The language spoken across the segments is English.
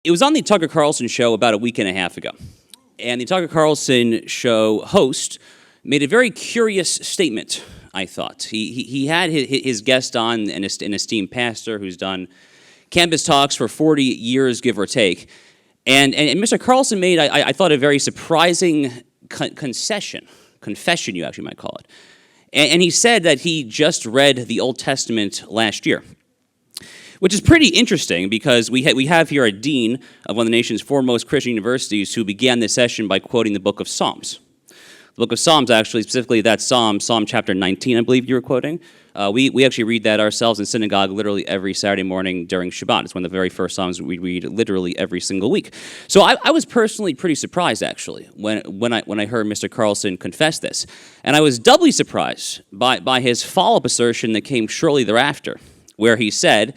It was on the Tucker Carlson show about a week and a half ago. And the Tucker Carlson show host made a very curious statement, I thought. He had his guest on, an esteemed pastor who's done campus talks for 40 years, give or take. And Mr. Carlson made, I thought, a very surprising confession, you actually might call it. And he said that he just read the Old Testament last year, which is pretty interesting because we have here a dean of one of the nation's foremost Christian universities who began this session by quoting the book of Psalms. The book of Psalms, actually, specifically that Psalm chapter 19, I believe you were quoting. We actually read that ourselves in synagogue literally every Saturday morning during Shabbat. It's one of the very first Psalms we read literally every single week. So I was personally pretty surprised, actually, when I heard Mr. Carlson confess this. And I was doubly surprised by his follow-up assertion that came shortly thereafter, where he said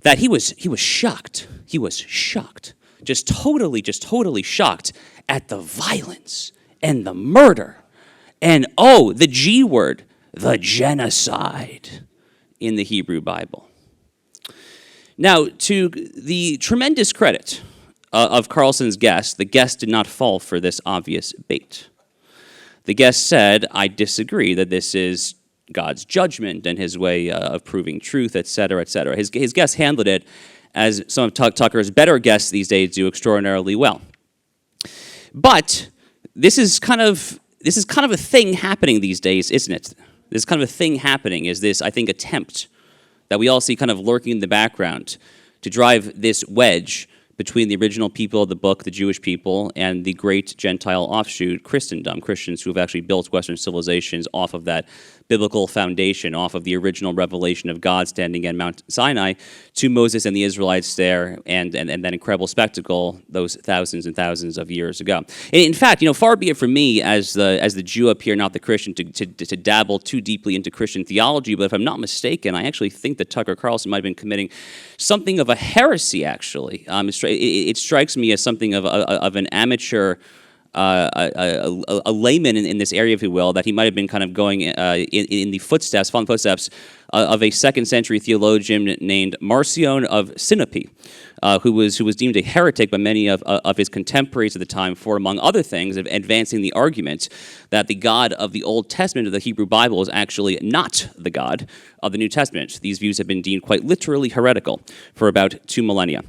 that he was shocked. He was shocked. Just totally shocked at the violence and the murder and, the G word, the genocide in the Hebrew Bible. Now, to the tremendous credit of Carlson's guest, the guest did not fall for this obvious bait. The guest said, I disagree that this is God's judgment and his way of proving truth, etc., etc. His guest handled it, as some of Tucker's better guests these days do, extraordinarily well. But this is kind of a thing happening these days, isn't it? This kind of a thing happening is this, I think, attempt that we all see kind of lurking in the background to drive this wedge between the original people of the book, the Jewish people, and the great Gentile offshoot, Christendom, Christians who have actually built Western civilizations off of that biblical foundation, off of the original revelation of God standing at Mount Sinai to Moses and the Israelites there, and that incredible spectacle those thousands and thousands of years ago. In fact, far be it from me as the Jew up here, not the Christian, to dabble too deeply into Christian theology, but if I'm not mistaken, I actually think that Tucker Carlson might have been committing something of a heresy, actually. It strikes me as something of an amateur, a layman in this area, if you will, that he might have been kind of going in the footsteps, following footsteps of a second century theologian named Marcion of Sinope, who was deemed a heretic by many of his contemporaries at the time for, among other things, advancing the argument that the God of the Old Testament of the Hebrew Bible is actually not the God of the New Testament. These views have been deemed quite literally heretical for about 2 millennia.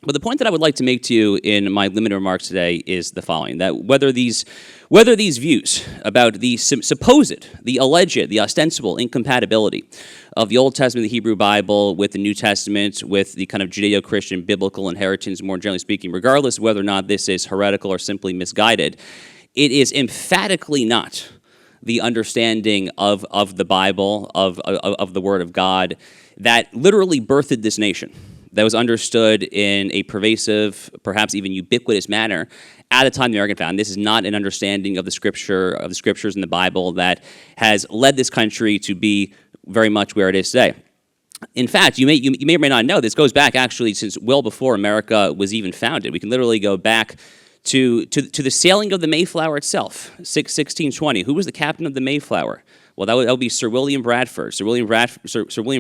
But the point that I would like to make to you in my limited remarks today is the following: that whether these views about the supposed, the alleged, the ostensible incompatibility of the Old Testament, the Hebrew Bible, with the New Testament, with the kind of Judeo-Christian biblical inheritance, more generally speaking, regardless of whether or not this is heretical or simply misguided, it is emphatically not the understanding of the Bible, of the Word of God, that literally birthed this nation, that was understood in a pervasive, perhaps even ubiquitous manner at the time the American founding. This is not an understanding of the scriptures in the Bible that has led this country to be very much where it is today. In fact, you may or may not know, this goes back actually since well before America was even founded. We can literally go back to the sailing of the Mayflower itself, 1620. Who was the captain of the Mayflower? Well, that would be Sir William Bradford. Sir William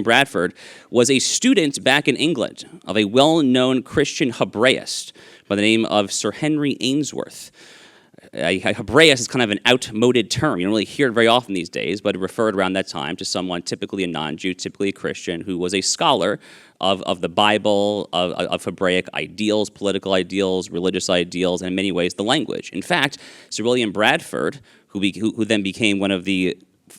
Bradford was a student back in England of a well-known Christian Hebraist by the name of Sir Henry Ainsworth. Hebraist is kind of an outmoded term. You don't really hear it very often these days, but it referred around that time to someone typically a non-Jew, typically a Christian, who was a scholar of the Bible, of Hebraic ideals, political ideals, religious ideals, and in many ways the language. In fact, Sir William Bradford, who then became one of the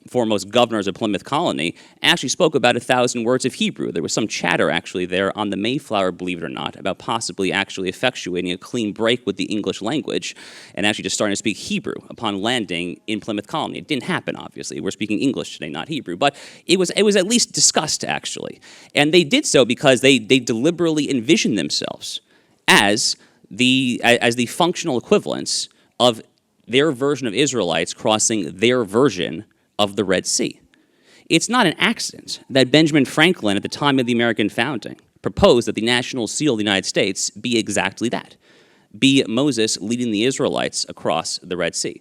foremost governors of Plymouth Colony, actually spoke about 1,000 words of Hebrew. There was some chatter actually there on the Mayflower, believe it or not, about possibly actually effectuating a clean break with the English language and actually just starting to speak Hebrew upon landing in Plymouth Colony. It didn't happen, obviously. We're speaking English today, not Hebrew. But it was at least discussed, actually. And they did so because they deliberately envisioned themselves as the functional equivalents of their version of Israelites crossing their version of the Red Sea. It's not an accident that Benjamin Franklin, at the time of the American founding, proposed that the national seal of the United States be exactly that, be Moses leading the Israelites across the Red Sea.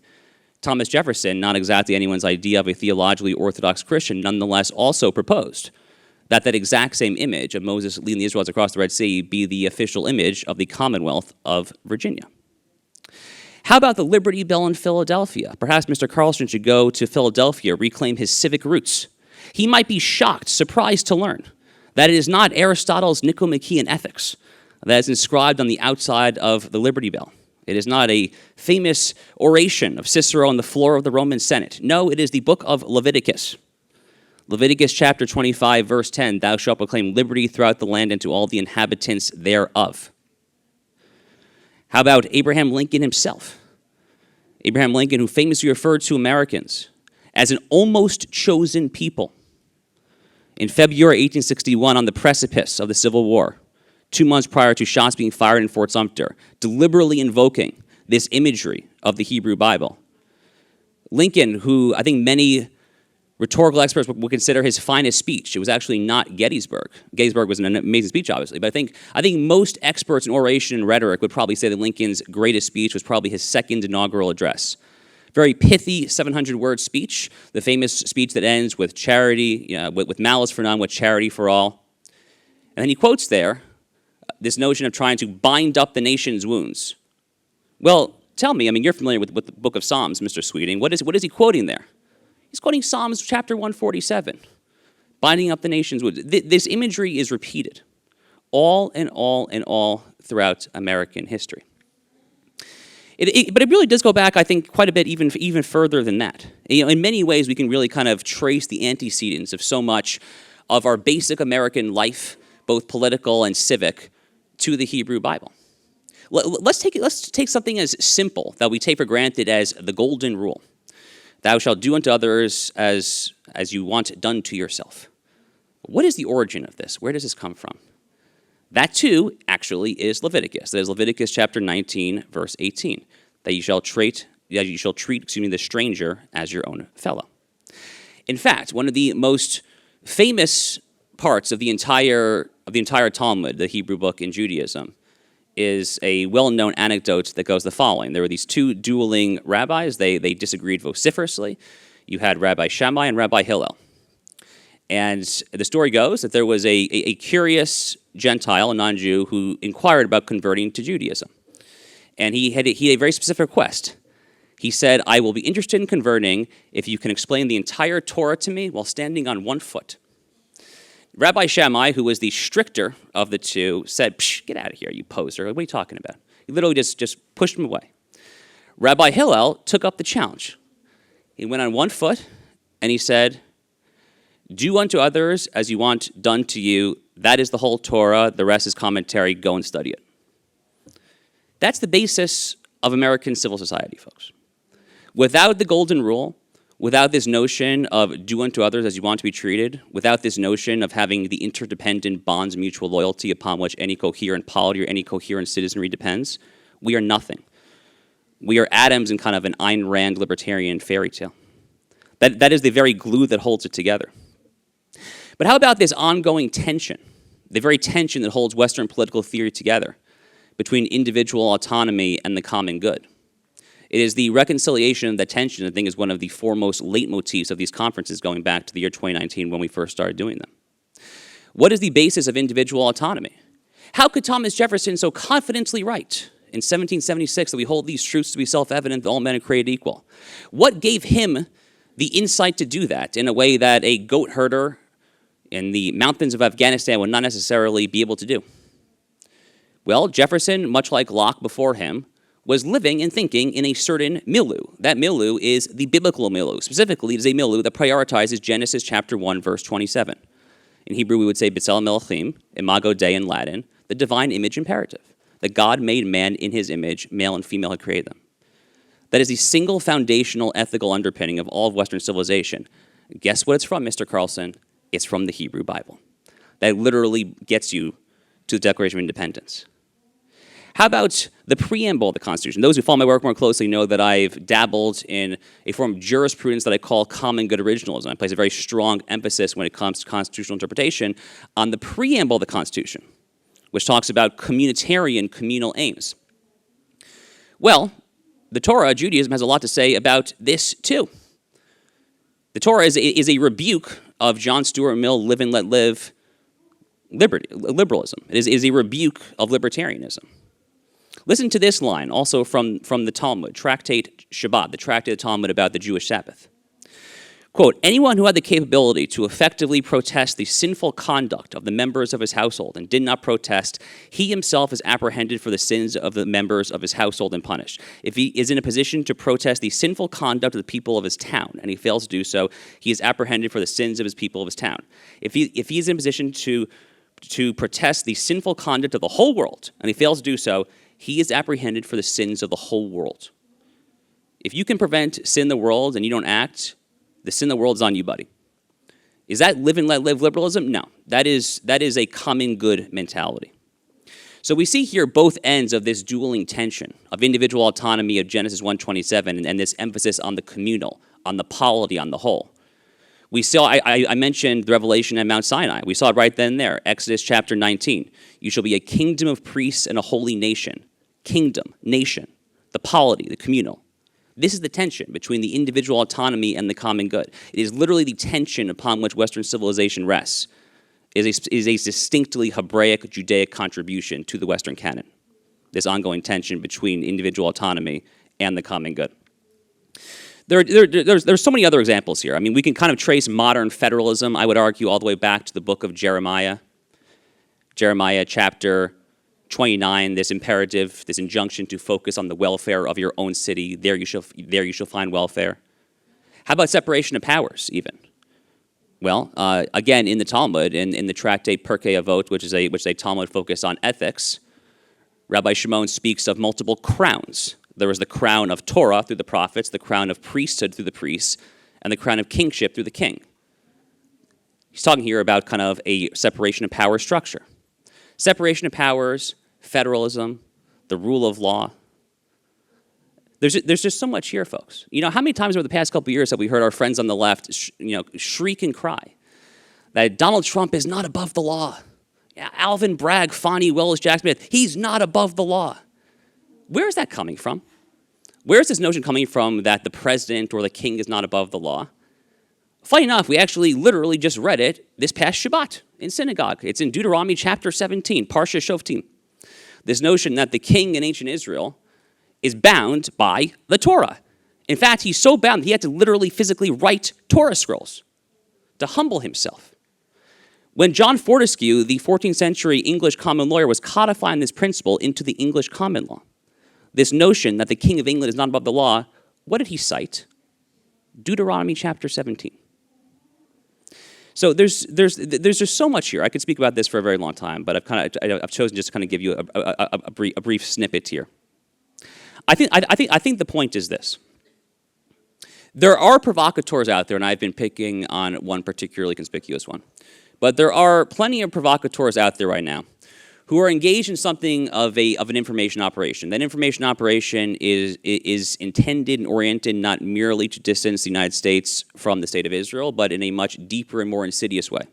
Thomas Jefferson, not exactly anyone's idea of a theologically orthodox Christian, nonetheless also proposed that exact same image of Moses leading the Israelites across the Red Sea be the official image of the Commonwealth of Virginia. How about the Liberty Bell in Philadelphia? Perhaps Mr. Carlson should go to Philadelphia, reclaim his civic roots. He might be shocked, surprised to learn that it is not Aristotle's Nicomachean Ethics that is inscribed on the outside of the Liberty Bell. It is not a famous oration of Cicero on the floor of the Roman Senate. No, it is the book of Leviticus. Leviticus chapter 25, verse 10, thou shalt proclaim liberty throughout the land and to all the inhabitants thereof. How about Abraham Lincoln himself? Abraham Lincoln, who famously referred to Americans as an almost chosen people. In February 1861, on the precipice of the Civil War, 2 months prior to shots being fired in Fort Sumter, deliberately invoking this imagery of the Hebrew Bible. Lincoln, who I think many rhetorical experts would consider his finest speech, it was actually not Gettysburg. Gettysburg was an amazing speech, obviously, but I think most experts in oration and rhetoric would probably say that Lincoln's greatest speech was probably his second inaugural address. Very pithy 700-word speech, the famous speech that ends with charity, with malice for none, with charity for all. And then he quotes there this notion of trying to bind up the nation's wounds. Well, tell me, you're familiar with the book of Psalms, Mr. Sweeting. What is he quoting there? He's quoting Psalms chapter 147, binding up the nation's wounds. This imagery is repeated all throughout American history. But it really does go back, I think, quite a bit even further than that. In many ways, we can really kind of trace the antecedents of so much of our basic American life, both political and civic, to the Hebrew Bible. Let's take something as simple that we take for granted as the golden rule. Thou shalt do unto others as you want done to yourself. What is the origin of this? Where does this come from? That too actually is Leviticus. That is Leviticus chapter 19, verse 18. That you shall treat the stranger as your own fellow. In fact, one of the most famous parts of the entire Talmud, the Hebrew book in Judaism, is a well-known anecdote that goes the following. There were these two dueling rabbis. They disagreed vociferously. You had Rabbi Shammai and Rabbi Hillel. And the story goes that there was a curious Gentile, a non-Jew, who inquired about converting to Judaism. And he had a very specific request. He said, I will be interested in converting if you can explain the entire Torah to me while standing on one foot. Rabbi Shammai, who was the stricter of the two, said, Psh, get out of here, you poser. What are you talking about? He literally just pushed him away. Rabbi Hillel took up the challenge. He went on one foot, and he said, do unto others as you want done to you. That is the whole Torah. The rest is commentary. Go and study it. That's the basis of American civil society, folks. Without the golden rule, without this notion of do unto others as you want to be treated, without this notion of having the interdependent bonds of mutual loyalty upon which any coherent polity or any coherent citizenry depends, we are nothing. We are atoms in kind of an Ayn Rand libertarian fairy tale. That is the very glue that holds it together. But how about this ongoing tension, the very tension that holds Western political theory together between individual autonomy and the common good? It is the reconciliation of that tension, I think, is one of the foremost leitmotifs of these conferences going back to the year 2019 when we first started doing them. What is the basis of individual autonomy? How could Thomas Jefferson so confidently write in 1776 that we hold these truths to be self-evident that all men are created equal? What gave him the insight to do that in a way that a goat herder in the mountains of Afghanistan would not necessarily be able to do? Well, Jefferson, much like Locke before him, was living and thinking in a certain milieu. That milieu is the biblical milieu. Specifically, it is a milieu that prioritizes Genesis chapter 1, verse 27. In Hebrew, we would say B'Tselem Elohim, Imago Dei in Latin, the divine image imperative. That God made man in his image, male and female had created them. That is the single foundational ethical underpinning of all of Western civilization. Guess what it's from, Mr. Carlson? It's from the Hebrew Bible. That literally gets you to the Declaration of Independence. How about the preamble of the Constitution? Those who follow my work more closely know that I've dabbled in a form of jurisprudence that I call common good originalism. I place a very strong emphasis when it comes to constitutional interpretation on the preamble of the Constitution, which talks about communitarian communal aims. Well, the Torah, Judaism, has a lot to say about this too. The Torah is a rebuke of John Stuart Mill, live and let live, liberalism. It is a rebuke of libertarianism. Listen to this line, also from the Talmud, Tractate Shabbat, the Tractate of the Talmud about the Jewish Sabbath. Quote, anyone who had the capability to effectively protest the sinful conduct of the members of his household and did not protest, he himself is apprehended for the sins of the members of his household and punished. If he is in a position to protest the sinful conduct of the people of his town and he fails to do so, he is apprehended for the sins of his people of his town. If he is in a position to protest the sinful conduct of the whole world and he fails to do so, he is apprehended for the sins of the whole world. If you can prevent sin in the world and you don't act, the sin of the world is on you, buddy. Is that live and let live liberalism? No. That is a common good mentality. So we see here both ends of this dueling tension of individual autonomy of Genesis 1:27 and this emphasis on the communal, on the polity, on the whole. We saw, I mentioned the revelation at Mount Sinai. We saw it right then and there. Exodus chapter 19. You shall be a kingdom of priests and a holy nation. Kingdom, nation, the polity, the communal. This is the tension between the individual autonomy and the common good. It is literally the tension upon which Western civilization rests. It is a distinctly Hebraic, Judaic contribution to the Western canon. This ongoing tension between individual autonomy and the common good. There's so many other examples here. I mean, we can kind of trace modern federalism, I would argue, all the way back to the book of Jeremiah. Jeremiah chapter 29, this imperative, this injunction to focus on the welfare of your own city. There you shall find welfare. How about separation of powers, even? Well, again, in the Talmud, in the tractate Pirkei Avot, which is a Talmud focus on ethics, Rabbi Shimon speaks of multiple crowns. There was the crown of Torah through the prophets, the crown of priesthood through the priests, and the crown of kingship through the king. He's talking here about kind of a separation of power structure. Separation of powers, federalism, the rule of law. There's just so much here, folks. You know, how many times over the past couple of years have we heard our friends on the left, shriek and cry that Donald Trump is not above the law? Yeah, Alvin Bragg, Fonnie Willis, Jack Smith, he's not above the law. Where is that coming from? Where is this notion coming from that the president or the king is not above the law? Funny enough, we actually literally just read it this past Shabbat in synagogue. It's in Deuteronomy chapter 17, Parsha Shoftim. This notion that the king in ancient Israel is bound by the Torah. In fact, he's so bound that he had to literally physically write Torah scrolls to humble himself. When John Fortescue, the 14th century English common lawyer, was codifying this principle into the English common law, this notion that the king of England is not above the law, what did he cite? Deuteronomy chapter 17. So there's just so much here. I could speak about this for a very long time, but I've chosen just to kind of give you a brief snippet here. I think the point is this. There are provocateurs out there, and I've been picking on one particularly conspicuous one. But there are plenty of provocateurs out there right now who are engaged in something of an information operation. That information operation is intended and oriented not merely to distance the United States from the state of Israel, but in a much deeper and more insidious way,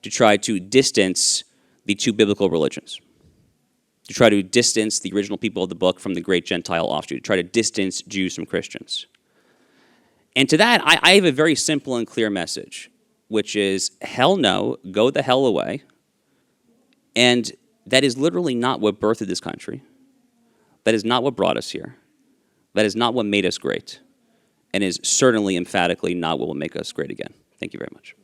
to try to distance the two biblical religions, to try to distance the original people of the book from the great Gentile offshoot, to try to distance Jews from Christians. And to that, I have a very simple and clear message, which is, hell no, go the hell away. And that is literally not what birthed this country. That is not what brought us here. That is not what made us great. And is certainly, emphatically, not what will make us great again. Thank you very much.